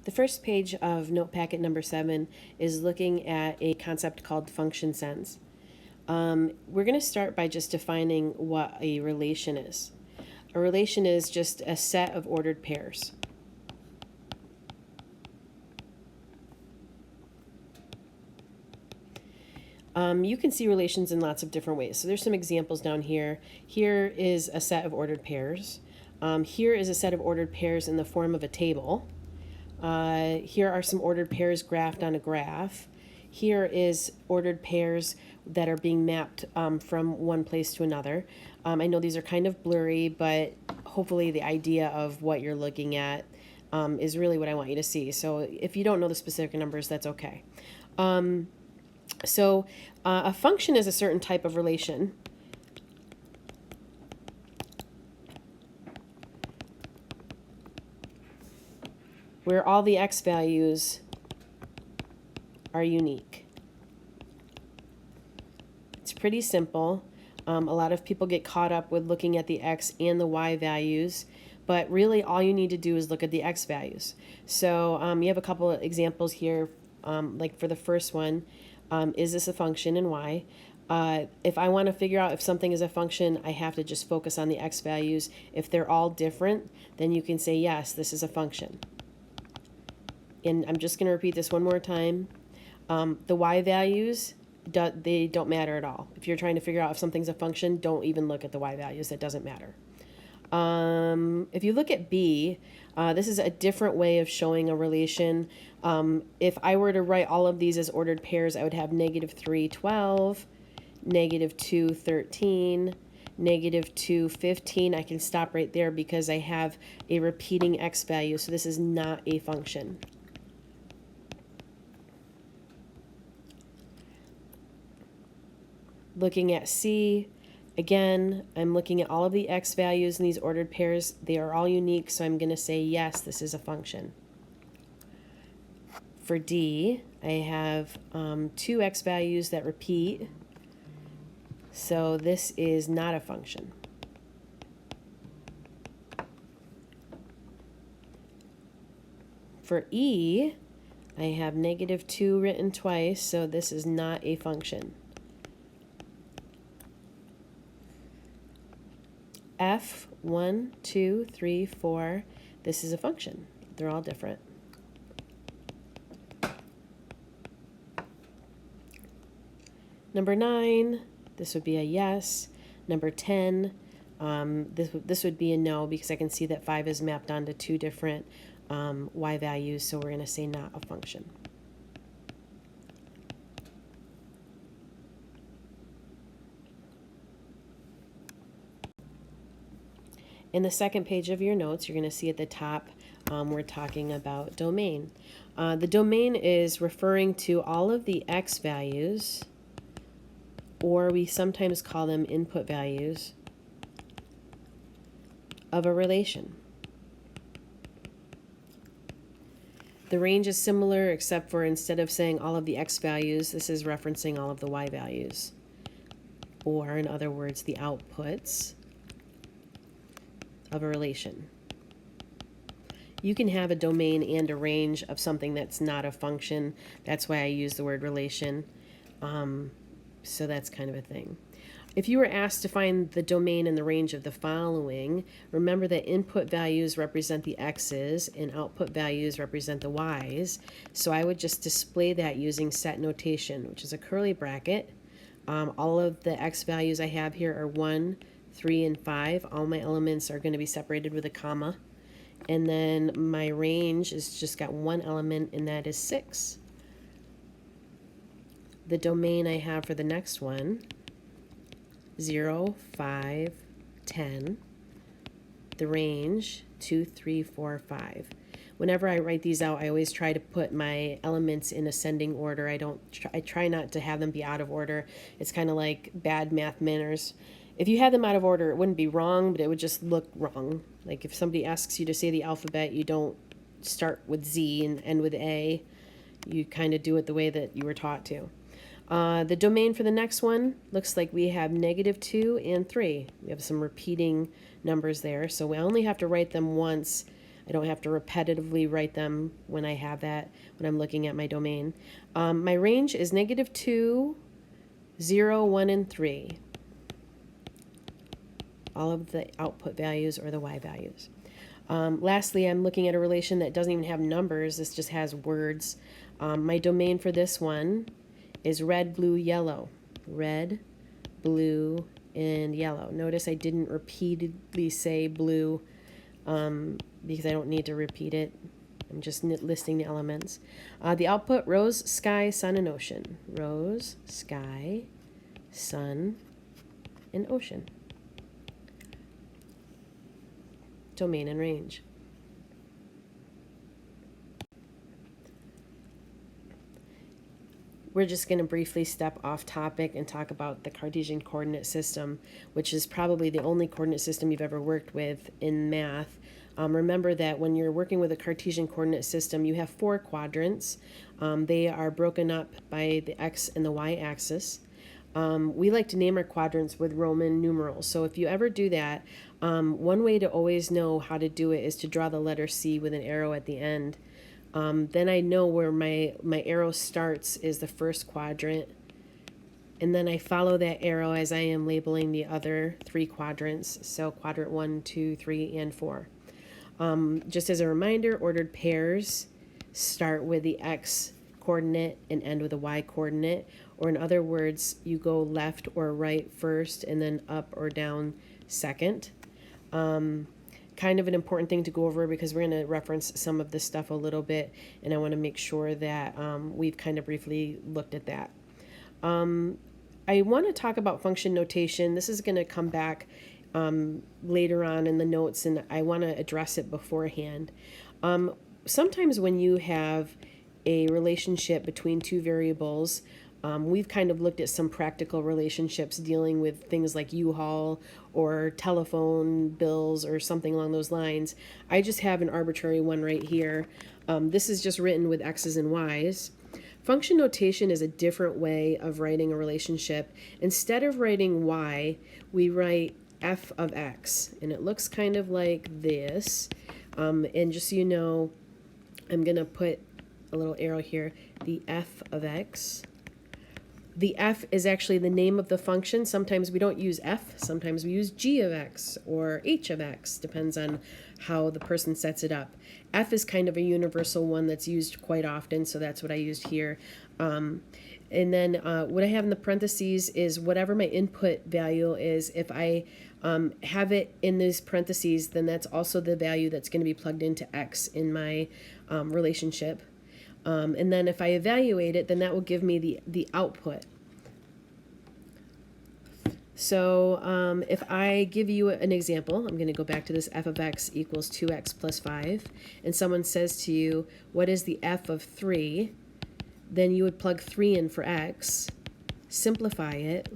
The first page of note packet number 7 is looking at a concept called function sense. We're going to start by just defining what a relation is. A relation is just a set of ordered pairs. You can see relations in lots of different ways. So there's some examples down here. Here is a set of ordered pairs. Here is a set of ordered pairs in the form of a table. Here are some ordered pairs graphed on a graph. Here is ordered pairs that are being mapped from one place to another. I know these are kind of blurry, but hopefully the idea of what you're looking at is really what I want you to see. So if you don't know the specific numbers, that's okay. A function is a certain type of relation. Where all the x values are unique. It's pretty simple. A lot of people get caught up with looking at the x and the y values, but really all you need to do is look at the x values. So you have a couple of examples here, like for the first one, is this a function and why? If I want to figure out if something is a function, I have to just focus on the x values. If they're all different, then you can say, yes, this is a function. And I'm just going to repeat this one more time. The y values, they don't matter at all. If you're trying to figure out if something's a function, don't even look at the y values. That doesn't matter. If you look at B, this is a different way of showing a relation. If I were to write all of these as ordered pairs, I would have -3, 12, -2, 13, -2, 15. I can stop right there because I have a repeating x value, so this is not a function. Looking at C, again, I'm looking at all of the x values in these ordered pairs. They are all unique, so I'm going to say, yes, this is a function. For D, I have 2 x values that repeat, so this is not a function. For E, I have -2 written twice, so this is not a function. F, 1, 2, 3, 4, this is a function. They're all different. Number 9, this would be a yes. Number 10, this would be a no because I can see that 5 is mapped onto 2 different y values, so we're going to say not a function. In the second page of your notes, you're going to see at the top, we're talking about domain. The domain is referring to all of the x values, or we sometimes call them input values, of a relation. The range is similar, except for instead of saying all of the x values, this is referencing all of the y values, or in other words, the outputs of a relation. You can have a domain and a range of something that's not a function. That's why I use the word relation. So that's kind of a thing. If you were asked to find the domain and the range of the following, remember that input values represent the x's and output values represent the y's. So I would just display that using set notation, which is a curly bracket. All of the x values I have here are 1, 3, and 5. All my elements are going to be separated with a comma. And then my range is just got one element, and that is 6. The domain I have for the next one, 0, 5, 10. The range, 2, 3, 4, 5. Whenever I write these out, I always try to put my elements in ascending order. I try not to have them be out of order. It's kind of like bad math manners. If you had them out of order, it wouldn't be wrong, but it would just look wrong. Like if somebody asks you to say the alphabet, you don't start with Z and end with A. You kind of do it the way that you were taught to. The domain for the next one looks like we have -2 and 3. We have some repeating numbers there, so we only have to write them once I don't have to repetitively write them when I have that, when I'm looking at my domain. My range is -2, 0, 1, and 3. All of the output values or the y values. Lastly, I'm looking at a relation that doesn't even have numbers. This just has words. My domain for this one is red, blue, yellow. Red, blue, and yellow. Notice I didn't repeatedly say blue because I don't need to repeat it. I'm just listing the elements. The output, rose, sky, sun, and ocean. Rose, sky, sun, and ocean. Domain and range. We're just going to briefly step off topic and talk about the Cartesian coordinate system, which is probably the only coordinate system you've ever worked with in math. Remember that when you're working with a Cartesian coordinate system, you have 4 quadrants. They are broken up by the x and the y axis. We like to name our quadrants with Roman numerals. So if you ever do that, one way to always know how to do it is to draw the letter C with an arrow at the end. Then I know where my arrow starts is the first quadrant. And then I follow that arrow as I am labeling the other 3 quadrants. So quadrant 1, 2, 3, and 4. Just as a reminder, ordered pairs start with the x coordinate and end with a y coordinate. Or in other words, you go left or right first and then up or down second. Kind of an important thing to go over because we're going to reference some of this stuff a little bit, and I want to make sure that we've kind of briefly looked at that. I want to talk about function notation. This is going to come back later on in the notes, and I want to address it beforehand. Sometimes when you have a relationship between 2 variables, we've kind of looked at some practical relationships dealing with things like U-Haul or telephone bills or something along those lines. I just have an arbitrary one right here. This is just written with x's and y's. Function notation is a different way of writing a relationship. Instead of writing y, we write f of x, and it looks kind of like this. And just so you know, I'm going to put a little arrow here, the f of x. The f is actually the name of the function. Sometimes we don't use f, sometimes we use g of x or h of x, depends on how the person sets it up. F is kind of a universal one that's used quite often, so that's what I used here. And then what I have in the parentheses is whatever my input value is. If I have it in these parentheses, then that's also the value that's going to be plugged into x in my relationship. And then if I evaluate it, then that will give me the output. So if I give you an example, I'm going to go back to this f of x equals 2x plus 5, and someone says to you, what is the f of 3? Then you would plug 3 in for x, simplify it,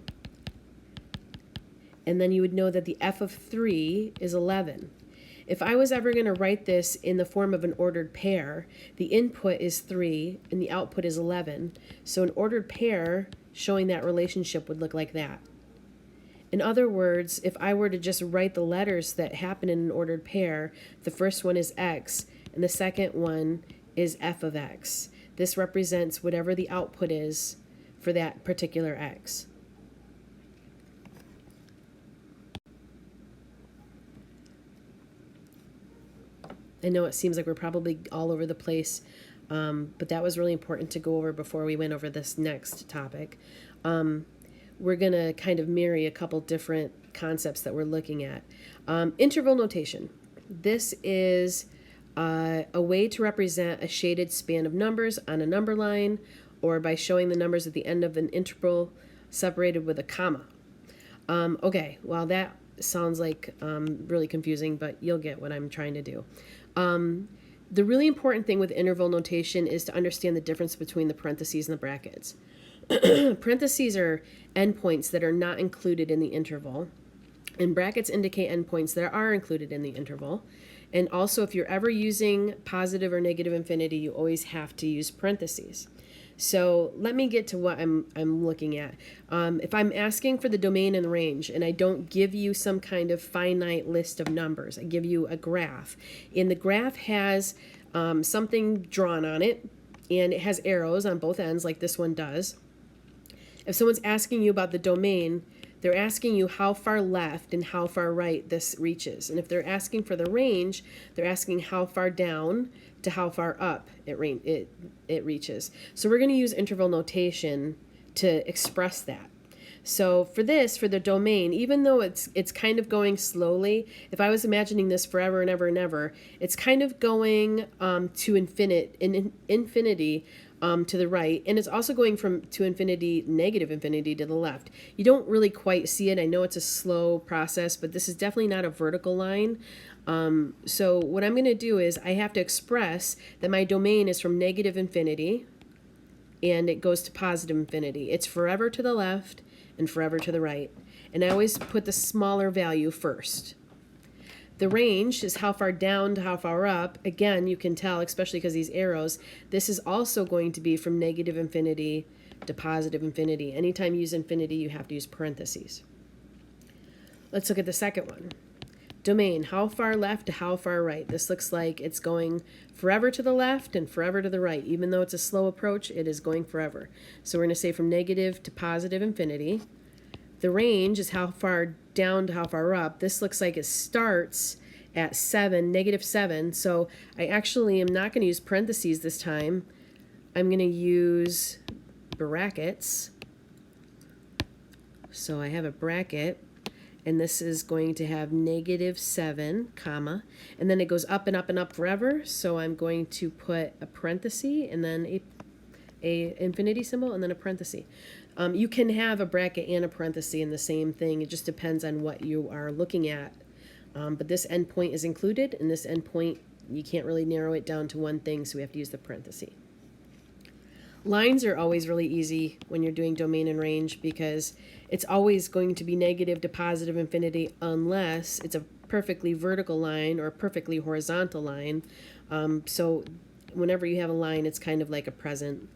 and then you would know that the f of 3 is 11. If I was ever going to write this in the form of an ordered pair, the input is 3 and the output is 11. So an ordered pair showing that relationship would look like that. In other words, if I were to just write the letters that happen in an ordered pair, the first one is x and the second one is f of x. This represents whatever the output is for that particular x. I know it seems like we're probably all over the place, but that was really important to go over before we went over this next topic. We're going to kind of marry a couple different concepts that we're looking at. Interval notation. This is a way to represent a shaded span of numbers on a number line, or by showing the numbers at the end of an interval separated with a comma. Okay, well that sounds like really confusing, but you'll get what I'm trying to do. The really important thing with interval notation is to understand the difference between the parentheses and the brackets. Parentheses are endpoints that are not included in the interval, and brackets indicate endpoints that are included in the interval. And also, if you're ever using positive or negative infinity, you always have to use parentheses. So let me get to what I'm looking at. If I'm asking for the domain and the range, and I don't give you some kind of finite list of numbers, I give you a graph. And the graph has something drawn on it, and it has arrows on both ends like this one does. If someone's asking you about the domain, they're asking you how far left and how far right this reaches. And if they're asking for the range, they're asking how far down to how far up it reaches. So we're going to use interval notation to express that. So for the domain, even though it's kind of going slowly, if I was imagining this forever and ever and ever, it's kind of going to infinity to the right, and it's also going to infinity, negative infinity to the left. You don't really quite see it. I know it's a slow process, but this is definitely not a vertical line. So what I'm going to do is I have to express that my domain is from negative infinity and it goes to positive infinity. It's forever to the left and forever to the right. And I always put the smaller value first. The range is how far down to how far up. Again, you can tell, especially because these arrows, this is also going to be from negative infinity to positive infinity. Anytime you use infinity, you have to use parentheses. Let's look at the second one. Domain, how far left to how far right. This looks like it's going forever to the left and forever to the right. Even though it's a slow approach, it is going forever. So we're going to say from negative to positive infinity. The range is how far down to how far up. This looks like it starts at negative 7. So I actually am not going to use parentheses this time. I'm going to use brackets. So I have a bracket, and this is going to have negative 7, comma, and then it goes up and up and up forever. So I'm going to put a parenthesis and then a infinity symbol and then a parenthesis. You can have a bracket and a parenthesis in the same thing. It just depends on what you are looking at. But this endpoint is included, and this endpoint, you can't really narrow it down to one thing, so we have to use the parenthesis. Lines are always really easy when you're doing domain and range because it's always going to be negative to positive infinity unless it's a perfectly vertical line or a perfectly horizontal line. So whenever you have a line, it's kind of like a present.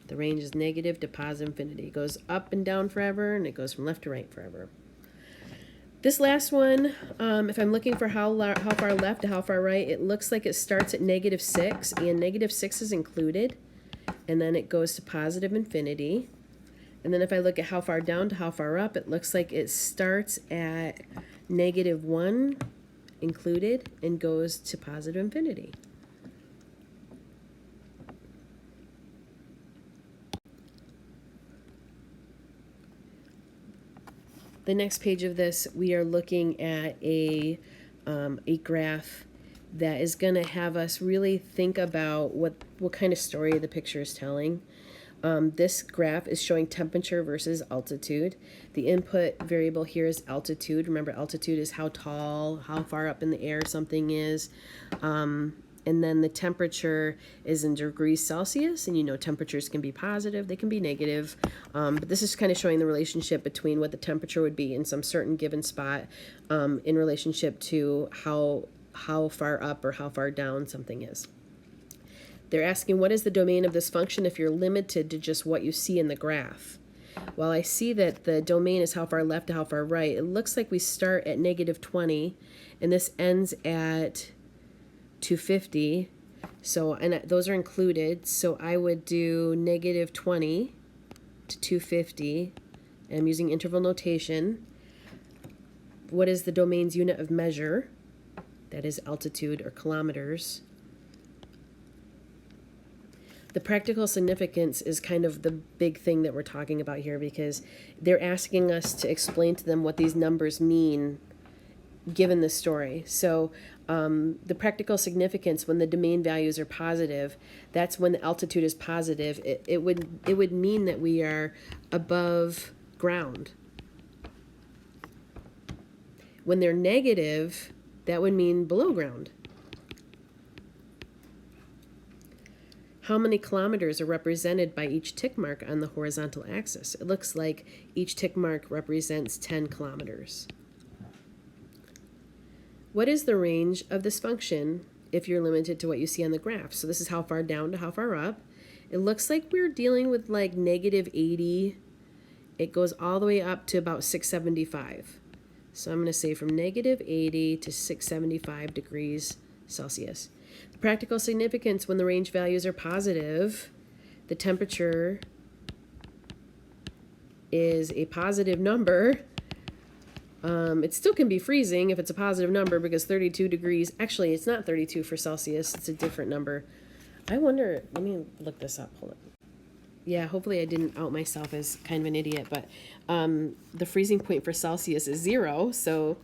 The range is negative to positive infinity. It goes up and down forever, and it goes from left to right forever. This last one, if I'm looking for how far left to how far right, it looks like it starts at negative 6, and negative 6 is included, and then it goes to positive infinity. And then if I look at how far down to how far up, it looks like it starts at negative 1 included and goes to positive infinity. The next page of this, we are looking at a graph that is going to have us really think about what kind of story the picture is telling. This graph is showing temperature versus altitude. The input variable here is altitude. Remember, altitude is how tall, how far up in the air something is. And then the temperature is in degrees Celsius, and you know temperatures can be positive, they can be negative, but this is kind of showing the relationship between what the temperature would be in some certain given spot in relationship to how far up or how far down something is. They're asking what is the domain of this function if you're limited to just what you see in the graph. Well, I see that the domain is how far left to how far right. It looks like we start at negative 20, and this ends at 250, so, and those are included, so I would do negative 20 to 250, and I'm using interval notation. What is the domain's unit of measure? That is altitude or kilometers. The practical significance is kind of the big thing that we're talking about here because they're asking us to explain to them what these numbers mean given the story. So the practical significance when the domain values are positive, that's when the altitude is positive. It would mean that we are above ground. When they're negative, that would mean below ground. How many kilometers are represented by each tick mark on the horizontal axis? It looks like each tick mark represents 10 kilometers. What is the range of this function if you're limited to what you see on the graph? So this is how far down to how far up, It looks like we're dealing with like negative 80. It goes all the way up to about 675. So I'm going to say from negative 80 to 675 degrees Celsius. The practical significance: when the range values are positive, the temperature is a positive number. It still can be freezing if it's a positive number, because 32 degrees, actually it's not 32 for Celsius, it's a different number. I wonder, let me look this up, hold on. Yeah, hopefully I didn't out myself as kind of an idiot, but the freezing point for Celsius is 0, so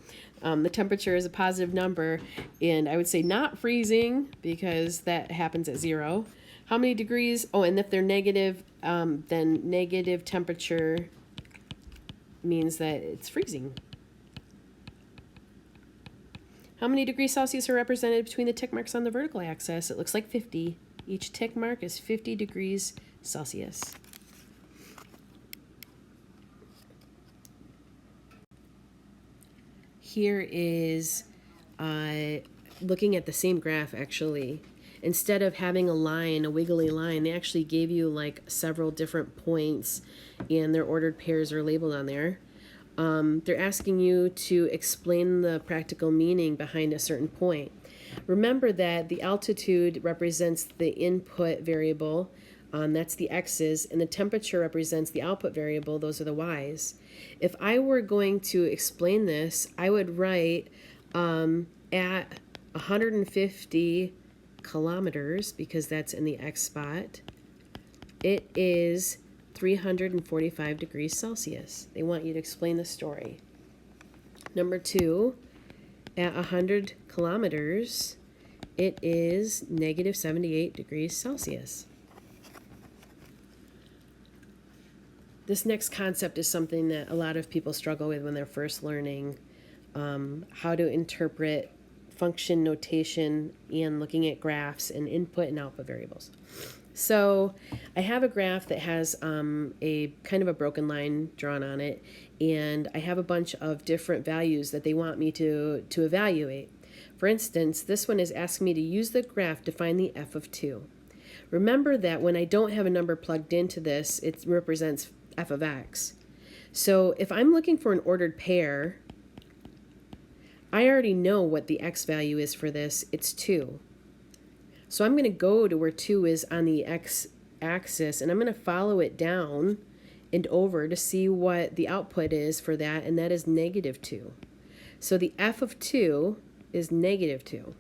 the temperature is a positive number, and I would say not freezing because that happens at 0. How many degrees? Oh, and if they're negative, then negative temperature means that it's freezing. How many degrees Celsius are represented between the tick marks on the vertical axis? It looks like 50. Each tick mark is 50 degrees Celsius. Here is looking at the same graph, actually. Instead of having a line, a wiggly line, they actually gave you like several different points, and their ordered pairs are labeled on there. They're asking you to explain the practical meaning behind a certain point. Remember that the altitude represents the input variable, that's the x's, and the temperature represents the output variable, those are the y's. If I were going to explain this, I would write at 150 kilometers, because that's in the x spot, it is 345 degrees Celsius. They want you to explain the story. Number 2, at 100 kilometers, it is negative 78 degrees Celsius. This next concept is something that a lot of people struggle with when they're first learning how to interpret function notation and looking at graphs and input and output variables. So I have a graph that has a kind of a broken line drawn on it, and I have a bunch of different values that they want me to evaluate. For instance, this one is asking me to use the graph to find the f of 2. Remember that when I don't have a number plugged into this, it represents f of x. So if I'm looking for an ordered pair, I already know what the x value is for this. It's 2. So I'm going to go to where 2 is on the x-axis, and I'm going to follow it down and over to see what the output is for that, and that is negative 2. So the f of 2 is negative 2.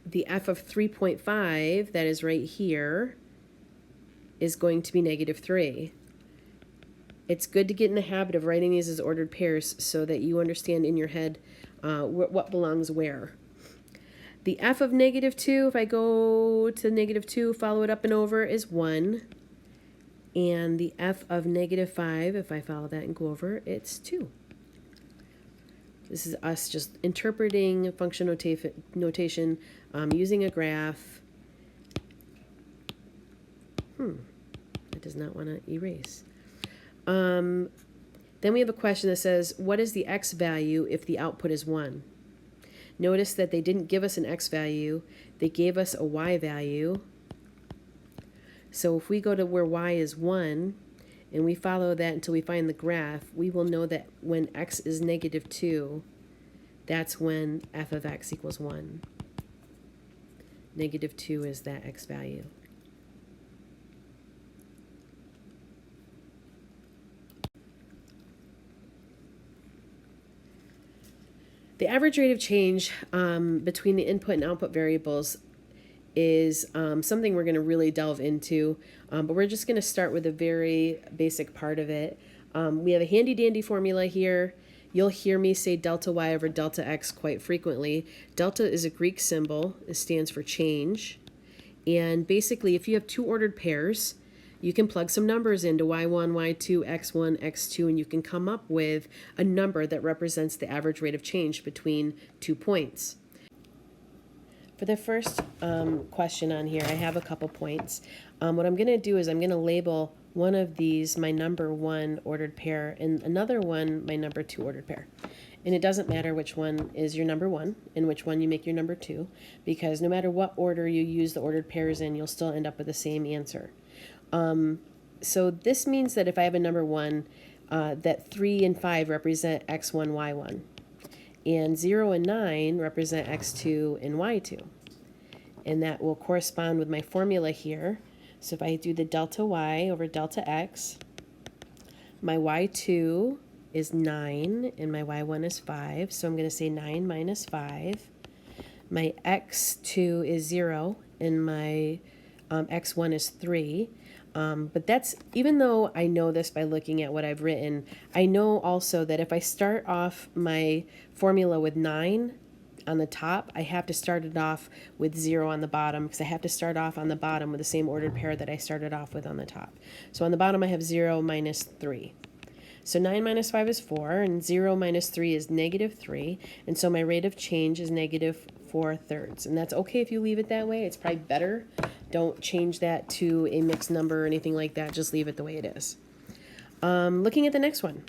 The f of 3.5, that is right here, is going to be negative 3. It's good to get in the habit of writing these as ordered pairs so that you understand in your head what belongs where. The f of negative 2, if I go to negative 2, follow it up and over, is 1. And the f of negative 5, if I follow that and go over, it's 2. This is us just interpreting function notation using a graph. It does not want to erase. Then we have a question that says, what is the x value if the output is 1? Notice that they didn't give us an x value, they gave us a y value. So if we go to where y is 1, and we follow that until we find the graph, we will know that when x is negative 2, that's when f of x equals 1. Negative 2 is that x value. The average rate of change between the input and output variables is something we're going to really delve into, but we're just going to start with a very basic part of it. We have a handy-dandy formula here. You'll hear me say delta y over delta x quite frequently. Delta is a Greek symbol. It stands for change. And basically, if you have two ordered pairs, you can plug some numbers into y1, y2, x1, x2, and you can come up with a number that represents the average rate of change between 2 points. For the first question on here, I have a couple points. What I'm going to do is I'm going to label one of these my number 1 ordered pair and another one my number 2 ordered pair. And it doesn't matter which one is your number 1 and which one you make your number 2, because no matter what order you use the ordered pairs in, you'll still end up with the same answer. So this means that if I have a number 1, that 3 and 5 represent x1, y1. And 0 and 9 represent x2 and y2. And that will correspond with my formula here. So if I do the delta y over delta x, my y2 is 9 and my y1 is 5. So I'm going to say 9 minus 5. My x2 is 0 and my x1 is 3. But that's, even though I know this by looking at what I've written, I know also that if I start off my formula with 9 on the top, I have to start it off with 0 on the bottom, because I have to start off on the bottom with the same ordered pair that I started off with on the top. So on the bottom I have 0 minus 3. So 9 minus 5 is 4, and 0 minus 3 is negative 3, and so my rate of change is negative 4/3. And that's okay if you leave it that way. It's probably better. Don't change that to a mixed number or anything like that. Just leave it the way it is. Looking at the next one,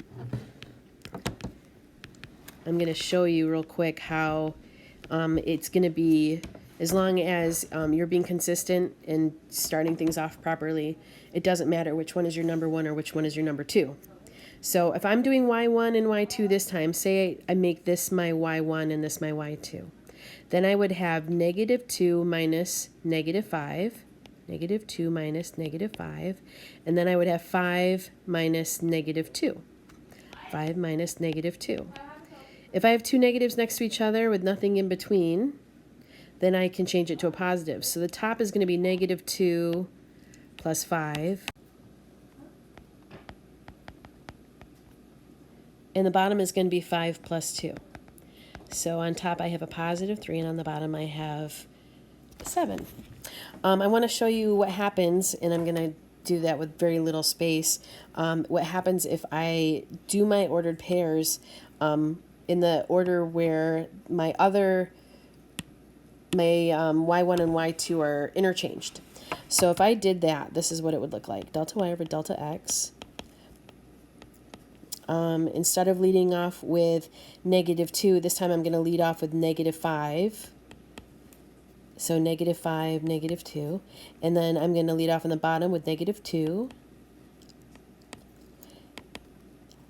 I'm going to show you real quick how it's going to be, as long as you're being consistent and starting things off properly, it doesn't matter which one is your number 1 or which one is your number 2. So if I'm doing y1 and y2 this time, say I make this my y1 and this my y2, then I would have negative 2 minus negative 5, negative 2 minus negative 5, and then I would have 5 minus negative 2, 5 minus negative 2. If I have two negatives next to each other with nothing in between, then I can change it to a positive. So the top is going to be negative 2 plus 5. And the bottom is going to be 5 plus 2. So on top I have a positive 3, and on the bottom I have 7. I want to show you what happens, and I'm going to do that with very little space. What happens if I do my ordered pairs in the order where my y1 and y2 are interchanged. So if I did that, this is what it would look like. Delta y over delta x. Instead of leading off with negative 2, this time I'm going to lead off with negative 5. So negative 5, negative 2. And then I'm going to lead off on the bottom with negative 2.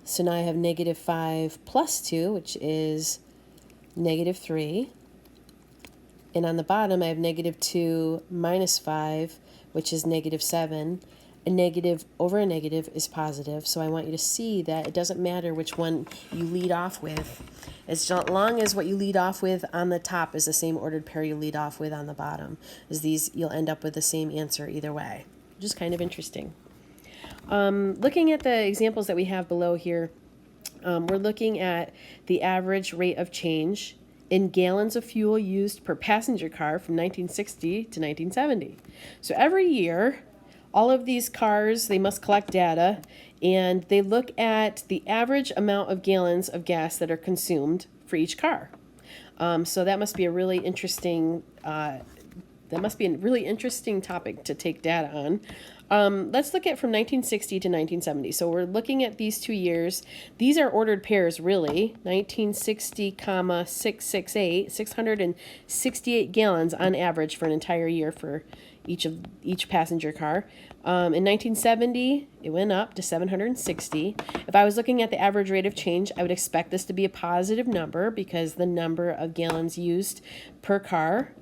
So now I have negative 5 plus 2, which is negative 3. And on the bottom I have negative 2 minus 5, which is negative 7. A negative over a negative is positive, so I want you to see that it doesn't matter which one you lead off with. As long as what you lead off with on the top is the same ordered pair you lead off with on the bottom, you'll end up with the same answer either way. Just kind of interesting. Looking at the examples that we have below here, we're looking at the average rate of change in gallons of fuel used per passenger car from 1960 to 1970. So every year, all of these cars, they must collect data, and they look at the average amount of gallons of gas that are consumed for each car. So that must be a really interesting topic to take data on. Let's look at from 1960 to 1970. So we're looking at these 2 years. These are ordered pairs, really. 1960, 668, 668 gallons on average for an entire year for each passenger car. In 1970, it went up to 760. If I was looking at the average rate of change, I would expect this to be a positive number because the number of gallons used per car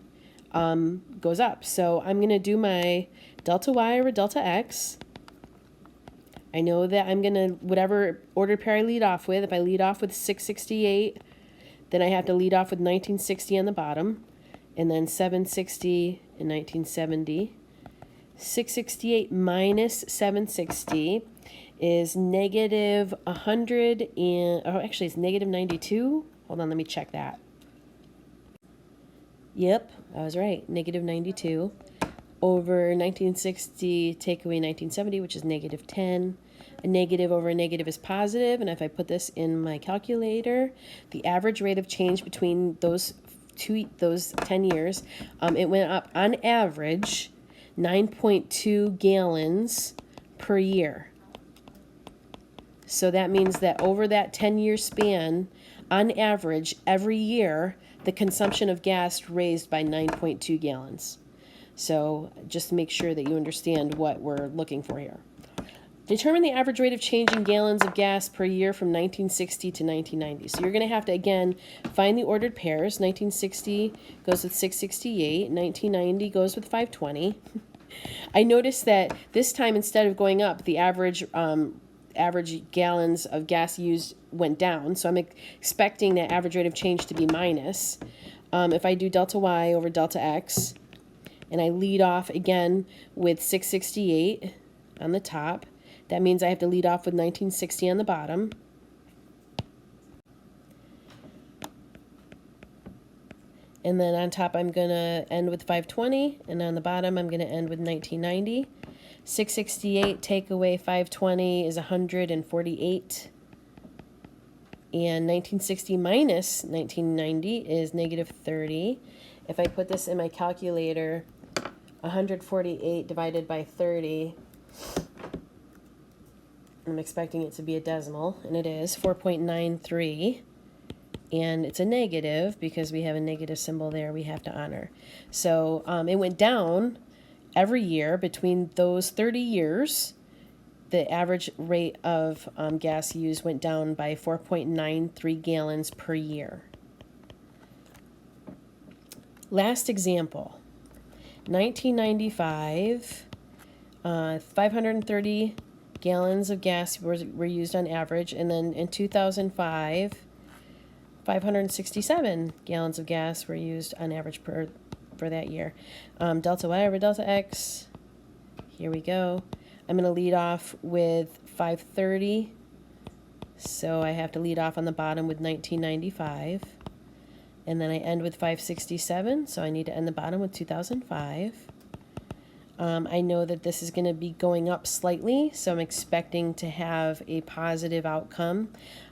goes up. So I'm going to do my delta y over delta x. I know that I'm going to, whatever ordered pair I lead off with, if I lead off with 668, then I have to lead off with 1960 on the bottom, and then 760 in 1970. 668 minus 760 is negative 100 and, oh, actually it's negative 92. Hold on, let me check that. Yep, I was right, negative 92 over 1960, take away 1970, which is negative 10. A negative over a negative is positive, and if I put this in my calculator, the average rate of change between those 10 years, it went up on average 9.2 gallons per year. So that means that over that 10-year span, on average, every year, the consumption of gas raised by 9.2 gallons. So just make sure that you understand what we're looking for here. Determine the average rate of change in gallons of gas per year from 1960 to 1990. So you're going to have to, again, find the ordered pairs. 1960 goes with 668. 1990 goes with 520. I noticed that this time, instead of going up, the average gallons of gas used went down. So I'm expecting that average rate of change to be minus. If I do delta y over delta x, and I lead off again with 668 on the top, that means I have to lead off with 1960 on the bottom. And then on top, I'm going to end with 520. And on the bottom, I'm going to end with 1990. 668 take away 520 is 148. And 1960 minus 1990 is negative 30. If I put this in my calculator, 148 divided by 30, I'm expecting it to be a decimal, and it is 4.93. And it's a negative because we have a negative symbol there we have to honor. So it went down every year between those 30 years. The average rate of gas used went down by 4.93 gallons per year. Last example, 1995, 530 gallons of gas were used on average, and then in 2005, 567 gallons of gas were used on average for that year. Delta y over delta x, here we go. I'm going to lead off with 530, so I have to lead off on the bottom with 1995, and then I end with 567, so I need to end the bottom with 2005. I know that this is going to be going up slightly, so I'm expecting to have a positive outcome.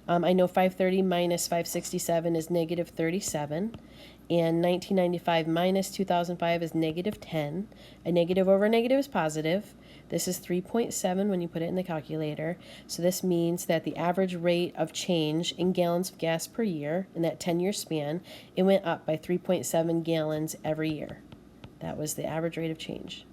I know 530 minus 567 is negative 37, and 1995 minus 2005 is negative 10. A negative over a negative is positive. This is 3.7 when you put it in the calculator. So this means that the average rate of change in gallons of gas per year in that 10-year span, it went up by 3.7 gallons every year. That was the average rate of change.